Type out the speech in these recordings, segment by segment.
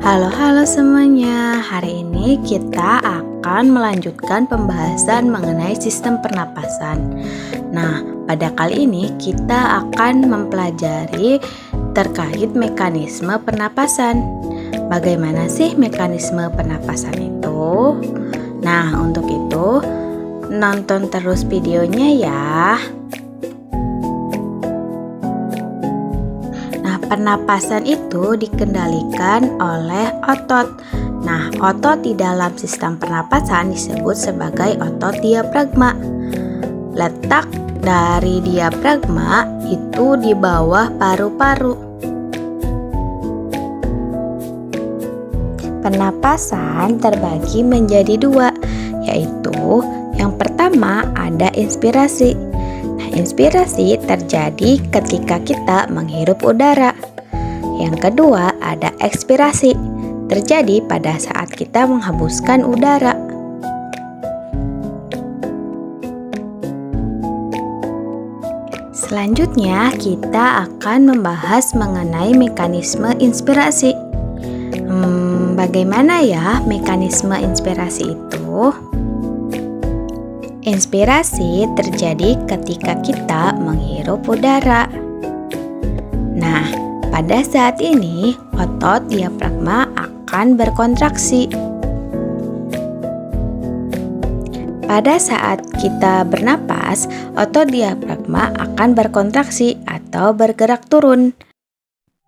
Halo semuanya. Hari ini kita akan melanjutkan pembahasan mengenai sistem pernapasan. Nah, pada kali ini kita akan mempelajari terkait mekanisme pernapasan. Bagaimana sih mekanisme pernapasan itu? Nah, untuk itu nonton terus videonya ya. Pernapasan itu dikendalikan oleh otot. Nah, otot di dalam sistem pernapasan disebut sebagai otot diafragma. Letak dari diafragma itu di bawah paru-paru. Pernapasan terbagi menjadi dua, yaitu yang pertama ada inspirasi. Inspirasi terjadi ketika kita menghirup udara. Yang kedua ada ekspirasi, terjadi pada saat kita menghembuskan udara. Selanjutnya kita akan membahas mengenai mekanisme inspirasi. Bagaimana ya mekanisme inspirasi itu? Inspirasi terjadi ketika kita menghirup udara. Nah, pada saat ini otot diafragma akan berkontraksi. Pada saat kita bernapas, otot diafragma akan berkontraksi atau bergerak turun.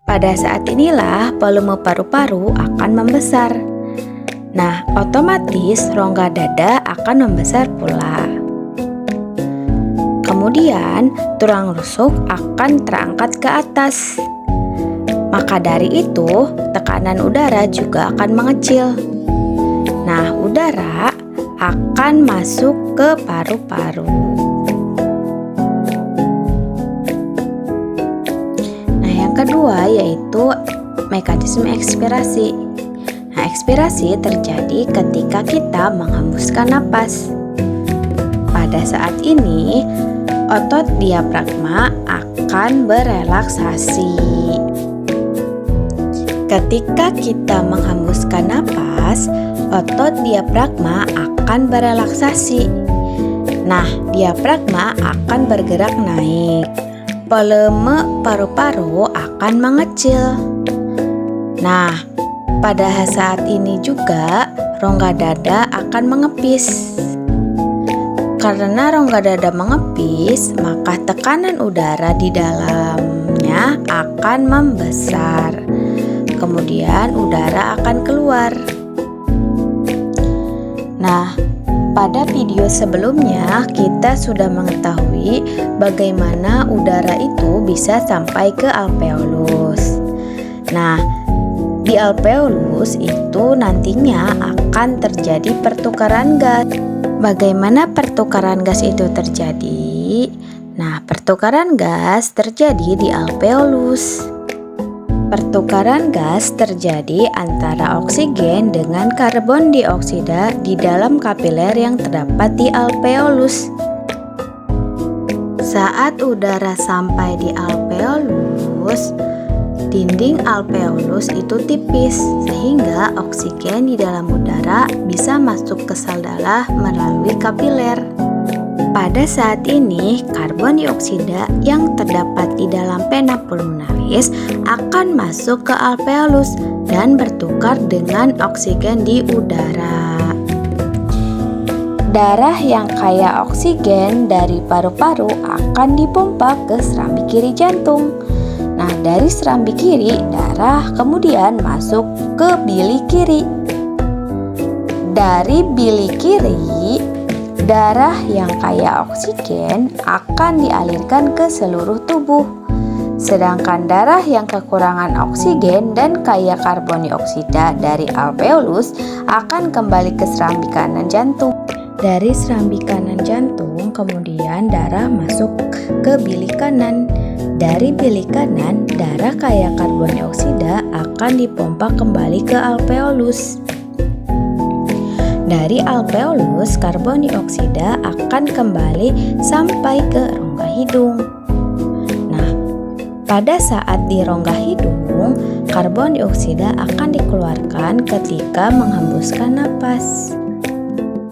Pada saat inilah volume paru-paru akan membesar. Nah, otomatis rongga dada akan membesar pula. Kemudian, tulang rusuk akan terangkat ke atas. Maka dari itu, tekanan udara juga akan mengecil. Nah, udara akan masuk ke paru-paru. Nah, yang kedua yaitu mekanisme ekspirasi. Nah, ekspirasi terjadi ketika kita menghembuskan napas. Pada saat ini, otot diafragma akan berelaksasi. Ketika kita menghembuskan napas, otot diafragma akan berelaksasi. Nah, diafragma akan bergerak naik. Volume paru-paru akan mengecil. Nah, pada saat ini juga rongga dada akan mengepis. Karena rongga dada mengepis, maka tekanan udara di dalamnya akan membesar. Kemudian udara akan keluar. Nah, pada video sebelumnya kita sudah mengetahui bagaimana udara itu bisa sampai ke alveolus. Nah, di alveolus itu nantinya akan terjadi pertukaran gas. Bagaimana pertukaran gas itu terjadi? Nah, pertukaran gas terjadi di alveolus. Pertukaran gas terjadi antara oksigen dengan karbon dioksida di dalam kapiler yang terdapat di alveolus. Saat udara sampai di alveolus, dinding alveolus itu tipis sehingga oksigen di dalam udara bisa masuk ke sel darah melalui kapiler. Pada saat ini, karbon dioksida yang terdapat di dalam vena pulmonalis akan masuk ke alveolus dan bertukar dengan oksigen di udara. Darah yang kaya oksigen dari paru-paru akan dipompa ke serambi kiri jantung. Nah, dari serambi kiri, darah kemudian masuk ke bili kiri. Dari bili kiri, darah yang kaya oksigen akan dialirkan ke seluruh tubuh. Sedangkan darah yang kekurangan oksigen dan kaya karbon dioksida dari alveolus akan kembali ke serambi kanan jantung. Dari serambi kanan jantung, kemudian darah masuk ke bili kanan. Dari bili kanan, darah kaya karbon dioksida akan dipompa kembali ke alveolus. Dari alveolus, karbon dioksida akan kembali sampai ke rongga hidung. Nah, pada saat di rongga hidung, karbon dioksida akan dikeluarkan ketika menghembuskan napas.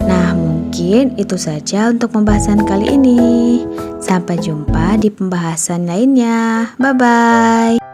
Nah, mungkin itu saja untuk pembahasan kali ini. Sampai jumpa di pembahasan lainnya. Bye-bye.